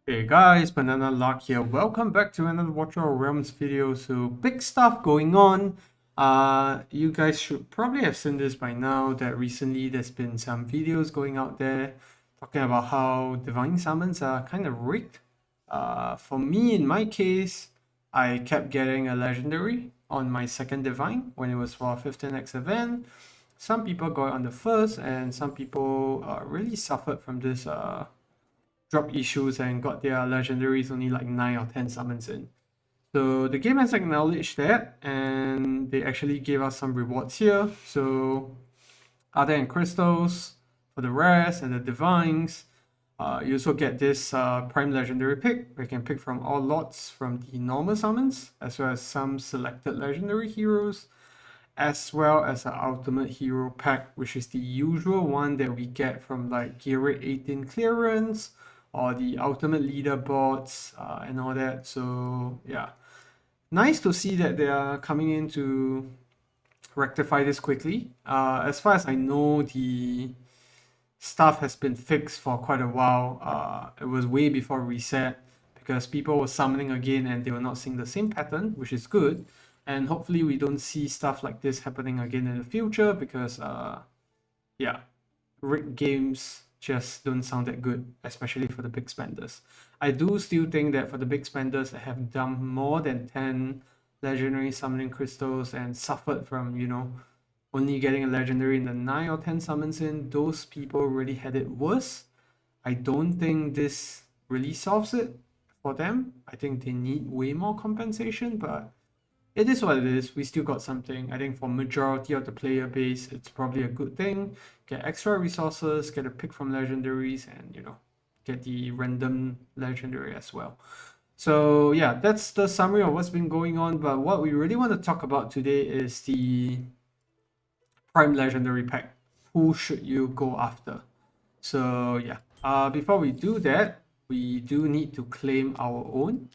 Hey guys, Banana Luck here. Welcome back to another Watch Our Realms video. So big stuff going on. You guys should probably have seen this by now that recently there's been some videos going out there talking about how divine summons are kind of rigged. For me, in my case, I kept getting a legendary on my second divine when it was for a 15x event. Some people got it on the first, and some people really suffered from this drop issues and got their legendaries only like 9 or 10 summons in. So the game has acknowledged that and they actually gave us some rewards here. So other than crystals for the rares and the divines, you also get this prime legendary pick. We can pick from all lots from the normal summons as well as some selected legendary heroes, as well as an ultimate hero pack, which is the usual one that we get from like gear rate 18 clearance or the ultimate leaderboards and all that. So yeah, nice to see that they are coming in to rectify this quickly. As far as I know, the stuff has been fixed for quite a while. It was way before reset because people were summoning again and they were not seeing the same pattern, which is good. And hopefully we don't see stuff like this happening again in the future because yeah, rigged games just don't sound that good, especially for the big spenders. I do still think that for the big spenders that have dumped more than 10 legendary summoning crystals and suffered from, only getting a legendary in the 9 or 10 summons in, those people really had it worse. I don't think this really solves it for them. I think they need way more compensation, but it is what it is. We still got something. I think for majority of the player base, it's probably a good thing. Get extra resources, get a pick from legendaries, and get the random legendary as well. So yeah, that's the summary of what's been going on. But what we really want to talk about today is the prime legendary pack. Who should you go after? So yeah, before we do that, we do need to claim our own.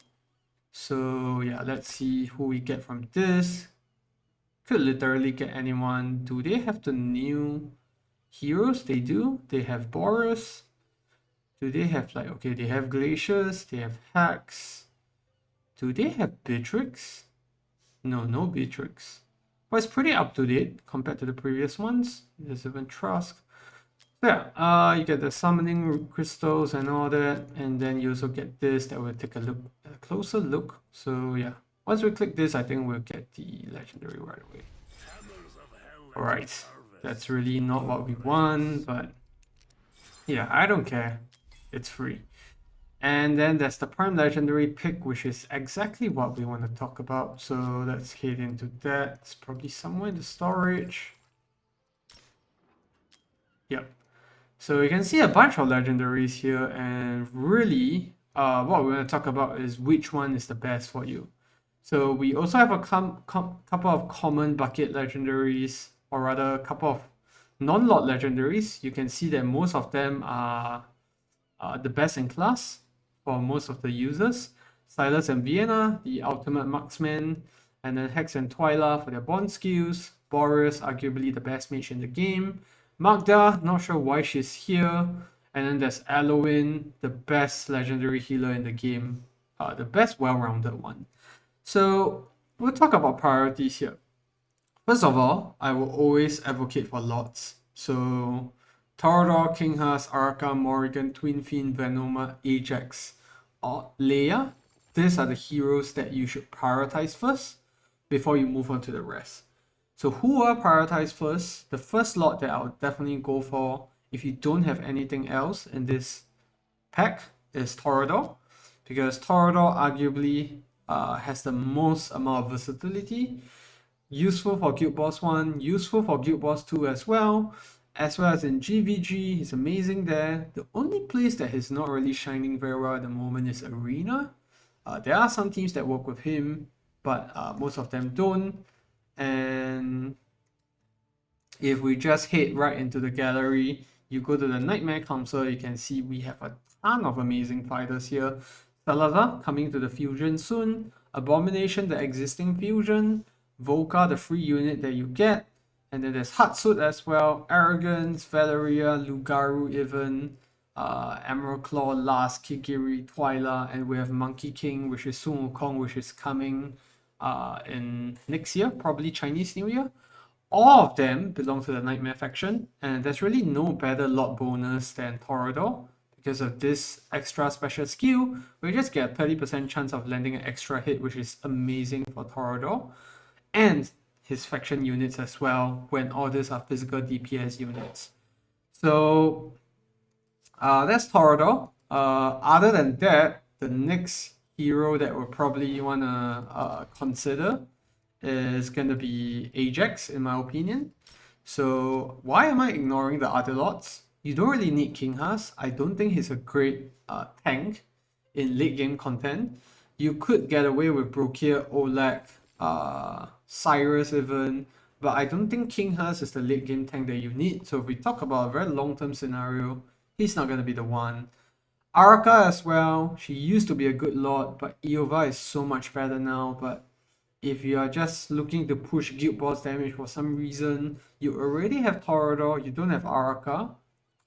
So yeah, let's see who we get from this. Could literally get anyone. Do they have the new heroes? They do. They have Boros. Do they have like, okay, they have Glaciers, they have Hacks. Do they have Beatrix? No Beatrix. But it's pretty up to date compared to the previous ones. There's even Trusk. So yeah, you get the summoning crystals and all that, and then you also get this that will take a closer look. So yeah, once we click this, I think we'll get the legendary right away. Alright, that's really not what we want, but yeah, I don't care. It's free. And then there's the prime legendary pick, which is exactly what we want to talk about. So let's head into that. It's probably somewhere in the storage. Yep. So you can see a bunch of legendaries here, and really, what we're going to talk about is which one is the best for you. So we also have a couple of common bucket legendaries, or rather a couple of non-lot legendaries. You can see that most of them are the best in class for most of the users. Silas and Vierna, the ultimate marksman, and then Hex and Twyla for their bond skills. Boris, arguably the best mage in the game. Magda, not sure why she's here. And then there's Elowyn, the best legendary healer in the game. The best well-rounded one. So we'll talk about priorities here. First of all, I will always advocate for lots. So Torador, Kinghas, Arca, Morrigan, Twin Fiend, Venoma, Ajax, or Leia. These are the heroes that you should prioritize first before you move on to the rest. So who are prioritized first? The first lot that I'll definitely go for if you don't have anything else in this pack is Torador, because Torador arguably has the most amount of versatility. Useful for Guild Boss 1, useful for Guild Boss 2 as well as in GVG. He's amazing there. The only place that he's not really shining very well at the moment is Arena. There are some teams that work with him, but most of them don't. And if we just head right into the gallery, you go to the Nightmare Council, you can see we have a ton of amazing fighters here. Salazar coming to the fusion soon. Abomination, the existing fusion. Volca, the free unit that you get. And then there's Hatsut as well. Arrogance, Valeria, Lugaru even. Emerald Claw, Last, Kigiri, Twyla, and we have Monkey King, which is Sun Wukong, which is coming in next year, probably Chinese New Year. All of them belong to the Nightmare faction, and there's really no better lot bonus than Torador. Because of this extra special skill, we just get a 30% chance of landing an extra hit, which is amazing for Torador. And his faction units as well, when orders are physical DPS units. So that's Torador. Other than that, the next hero that we'll probably want to consider is going to be Ajax, in my opinion. So why am I ignoring the other lots? You don't really need King Haas. I don't think he's a great tank in late game content. You could get away with Brokir, Oleg, Cyrus even, but I don't think King Haas is the late game tank that you need. So if we talk about a very long-term scenario, he's not going to be the one. Araka as well, she used to be a good lot, but Eova is so much better now. But if you are just looking to push guild boss damage for some reason, you already have Torador, you don't have Araka,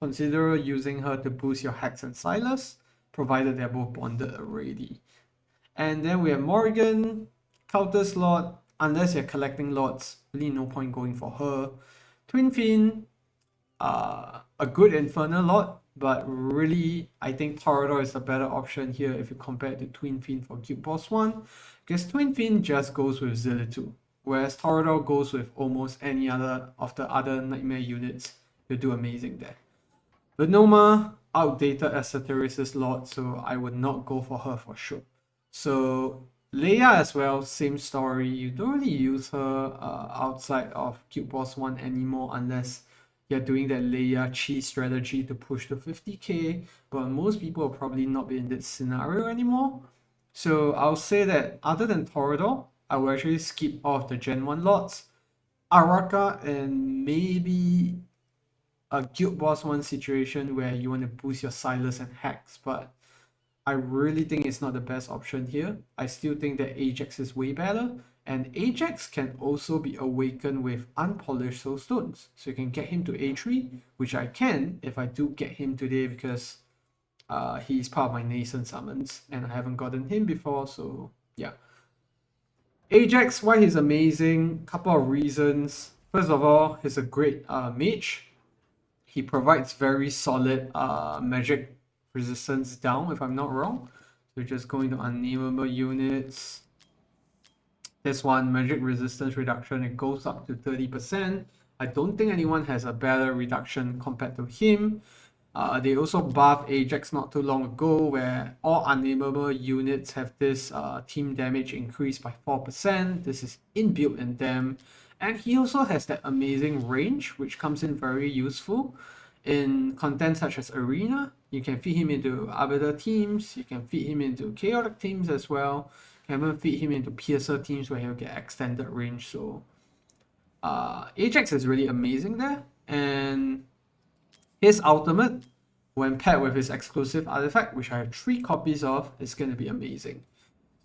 consider using her to boost your Hex and Silas, provided they're both bonded already. And then we have Morrigan, counter slot, unless you're collecting lots, really no point going for her. Twin Fiend, a good Infernal lot, but really I think Torador is a better option here if you compare it to Twin Fiend for Guild Boss 1, because Twin Fiend just goes with Zillitu, whereas Torador goes with almost any other of the other Nightmare units. You'll do amazing there. Venoma, outdated as Satyrus' lot, so I would not go for her for sure. So Leia as well, same story. You don't really use her outside of Guild Boss 1 anymore unless you're doing that Leia cheese strategy to push to 50k, but most people will probably not be in this scenario anymore. So I'll say that other than Torador, I will actually skip off the Gen 1 lots. Araka and maybe a Guild Boss 1 situation where you want to boost your Silas and Hex, but I really think it's not the best option here. I still think that Ajax is way better, and Ajax can also be awakened with unpolished soul stones. So you can get him to A3, which I can if I do get him today because he's part of my nascent summons and I haven't gotten him before, so yeah. Ajax, why he's amazing, couple of reasons. First of all, he's a great mage. He provides very solid magic resistance down, if I'm not wrong. So just going to unnameable units. This one, magic resistance reduction, it goes up to 30%. I don't think anyone has a better reduction compared to him. They also buffed Ajax not too long ago, where all unnameable units have this team damage increase by 4%. This is inbuilt in them. And he also has that amazing range, which comes in very useful in content such as Arena. You can feed him into Arbiter teams, you can feed him into Chaotic teams as well. You can even feed him into Piercer teams where he'll get extended range. So Ajax is really amazing there. And his ultimate, when paired with his exclusive artifact, which I have 3 copies of, is going to be amazing.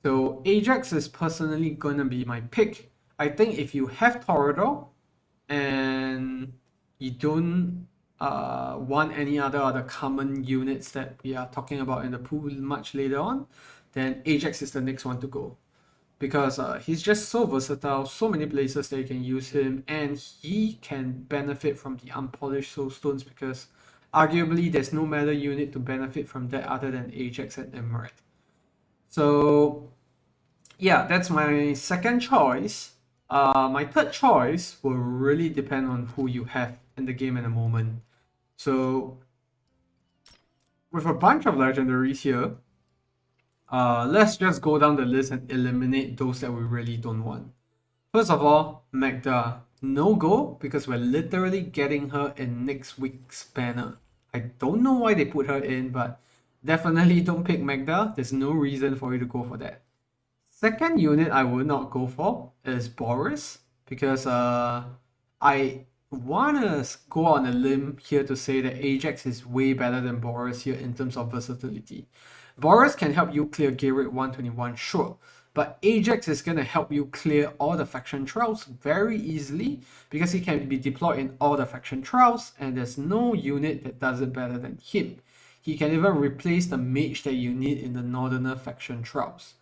So Ajax is personally going to be my pick. I think if you have Torador and you don't want any other common units that we are talking about in the pool much later on, then Ajax is the next one to go. Because he's just so versatile, so many places that you can use him, and he can benefit from the unpolished soul stones because arguably there's no meta unit to benefit from that other than Ajax and Emerald. So yeah, that's my second choice. My third choice will really depend on who you have in the game at the moment. So with a bunch of legendaries here, let's just go down the list and eliminate those that we really don't want. First of all, Magda. No go, because we're literally getting her in next week's banner. I don't know why they put her in, but definitely don't pick Magda. There's no reason for you to go for that. Second unit I would not go for is Boris, because I wanna go on a limb here to say that Ajax is way better than Boris here in terms of versatility. Boris can help you clear gear rate 121, sure, but Ajax is gonna help you clear all the faction trials very easily because he can be deployed in all the faction trials, and there's no unit that does it better than him. He can even replace the mage that you need in the Northerner faction tropes.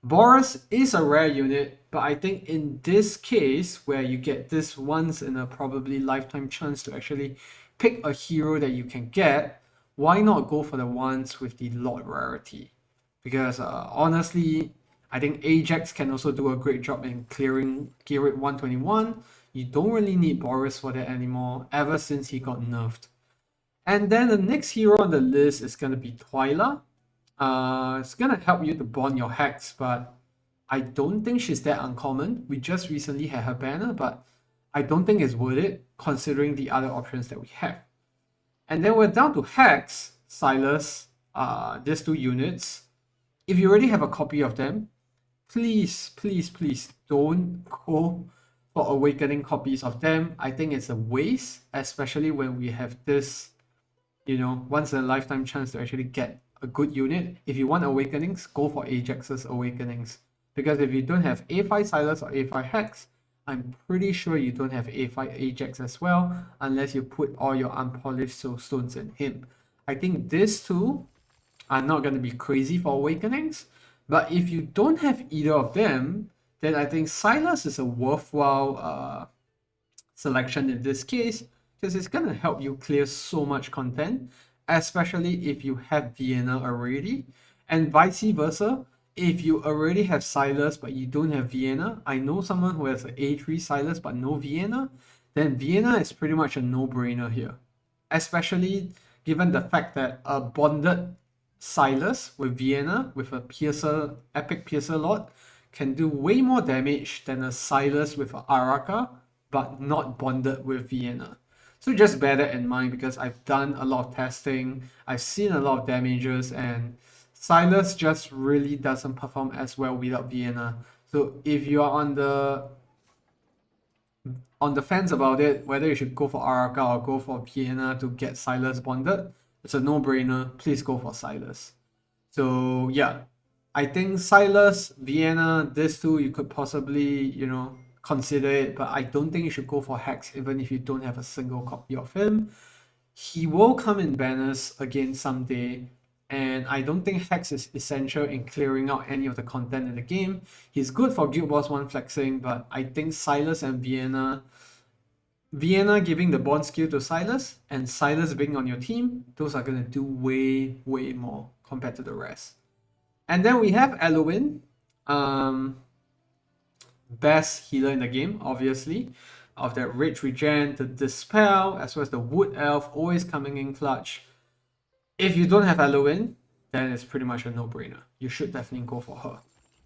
Boris is a rare unit, but I think in this case, where you get this once in a probably lifetime chance to actually pick a hero that you can get, why not go for the ones with the lot rarity? Because honestly, I think Ajax can also do a great job in clearing gear rate 121. You don't really need Boris for that anymore, ever since he got nerfed. And then the next hero on the list is going to be Twyla. It's gonna help you to bond your Hex, but I don't think she's that uncommon. We just recently had her banner, but I don't think it's worth it considering the other options that we have. And then we're down to Hex, Silas, these two units. If you already have a copy of them, please, please, please don't go for awakening copies of them. I think it's a waste, especially when we have this, once in a lifetime chance to actually get a good unit. If you want awakenings, go for Ajax's awakenings. Because if you don't have A5 Silas or A5 Hex, I'm pretty sure you don't have A5 Ajax as well, unless you put all your unpolished soulstones in him. I think these two are not going to be crazy for awakenings, but if you don't have either of them, then I think Silas is a worthwhile selection in this case, because it's going to help you clear so much content, especially if you have Vierna already, and vice versa. If you already have Silas but you don't have Vierna, I know someone who has an A3 Silas but no Vierna, then Vierna is pretty much a no-brainer here, especially given the fact that a bonded Silas with Vierna with a Piercer, Epic Piercer lot can do way more damage than a Silas with an Araka but not bonded with Vierna. So just bear that in mind, because I've done a lot of testing, I've seen a lot of damages, and Silas just really doesn't perform as well without Vierna. So if you are on the fence about it, whether you should go for Araka or go for Vierna to get Silas bonded, it's a no-brainer. Please go for Silas. So yeah, I think Silas, Vierna, these two you could possibly, consider it, but I don't think you should go for Hex even if you don't have a single copy of him. He will come in banners again someday, and I don't think Hex is essential in clearing out any of the content in the game. He's good for Guild Wars 1 flexing, but I think Silas and Vierna giving the bond skill to Silas and Silas being on your team, those are going to do way, way more compared to the rest. And then we have Elowyn. Best healer in the game, obviously, of that Rage Regen, the Dispel, as well as the Wood Elf, always coming in clutch. If you don't have Elowyn, then it's pretty much a no-brainer. You should definitely go for her.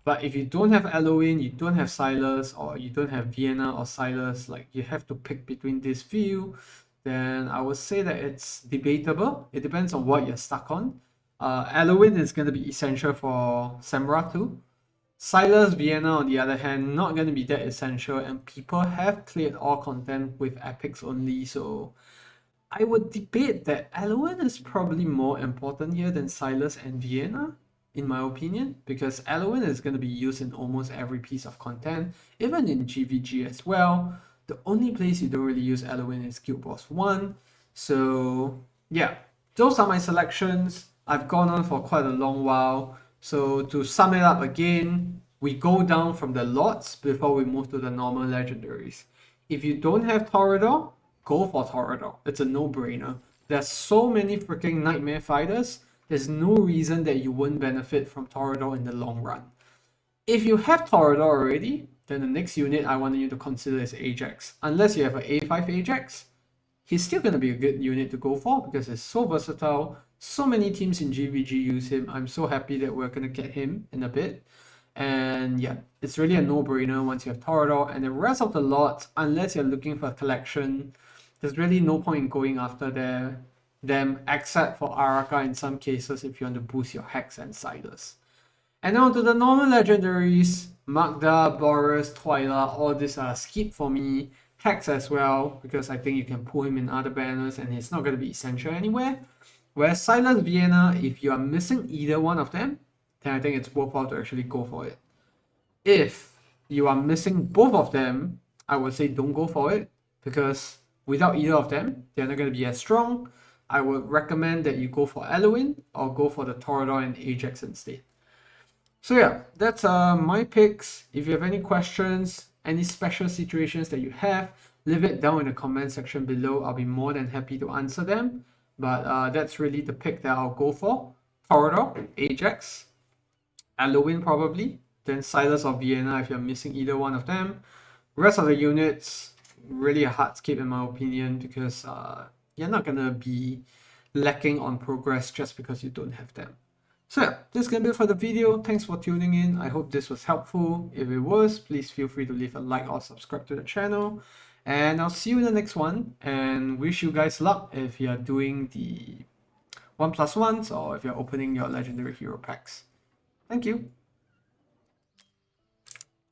But if you don't have Elowyn, you don't have Silas, or you don't have Vierna or Silas, like you have to pick between these few, then I would say that it's debatable. It depends on what you're stuck on. Elowyn is going to be essential for Samra too. Silas, Vierna, on the other hand, not going to be that essential, and people have cleared all content with epics only, so I would debate that Elowyn is probably more important here than Silas and Vierna, in my opinion, because Elowyn is going to be used in almost every piece of content, even in GVG as well. The only place you don't really use Elowyn is Guild Wars 1, so yeah, those are my selections. I've gone on for quite a long while. So to sum it up again, we go down from the lots before we move to the normal legendaries. If you don't have Torador, go for Torador. It's a no-brainer. There's so many freaking nightmare fighters, there's no reason that you wouldn't benefit from Torador in the long run. If you have Torador already, then the next unit I want you to consider is Ajax. Unless you have an A5 Ajax, he's still going to be a good unit to go for because it's so versatile. So many teams in GVG use him. I'm so happy that we're going to get him in a bit. And yeah, it's really a no-brainer once you have Torador. And the rest of the lot, unless you're looking for a collection, there's really no point in going after them except for Araka in some cases if you want to boost your Hex and Silas. And now to the normal legendaries, Magda, Boris, Twyla, all these are skip for me. Hex as well, because I think you can pull him in other banners and he's not going to be essential anywhere. Whereas Silas, Vierna, if you are missing either one of them, then I think it's worthwhile to actually go for it. If you are missing both of them, I would say don't go for it, because without either of them, they're not going to be as strong. I would recommend that you go for Elowyn or go for the Torador and Ajax instead. So yeah, that's my picks. If you have any questions, any special situations that you have, leave it down in the comment section below. I'll be more than happy to answer them. But that's really the pick that I'll go for. Torador, Ajax, Elowyn probably, then Silas or Vierna if you're missing either one of them. Rest of the units, really a hard skip in my opinion, because you're not gonna be lacking on progress just because you don't have them. So yeah, this is gonna be it for the video. Thanks for tuning in. I hope this was helpful. If it was, please feel free to leave a like or subscribe to the channel. And I'll see you in the next one, and wish you guys luck if you're doing the 1+1s or if you're opening your legendary hero packs. Thank you.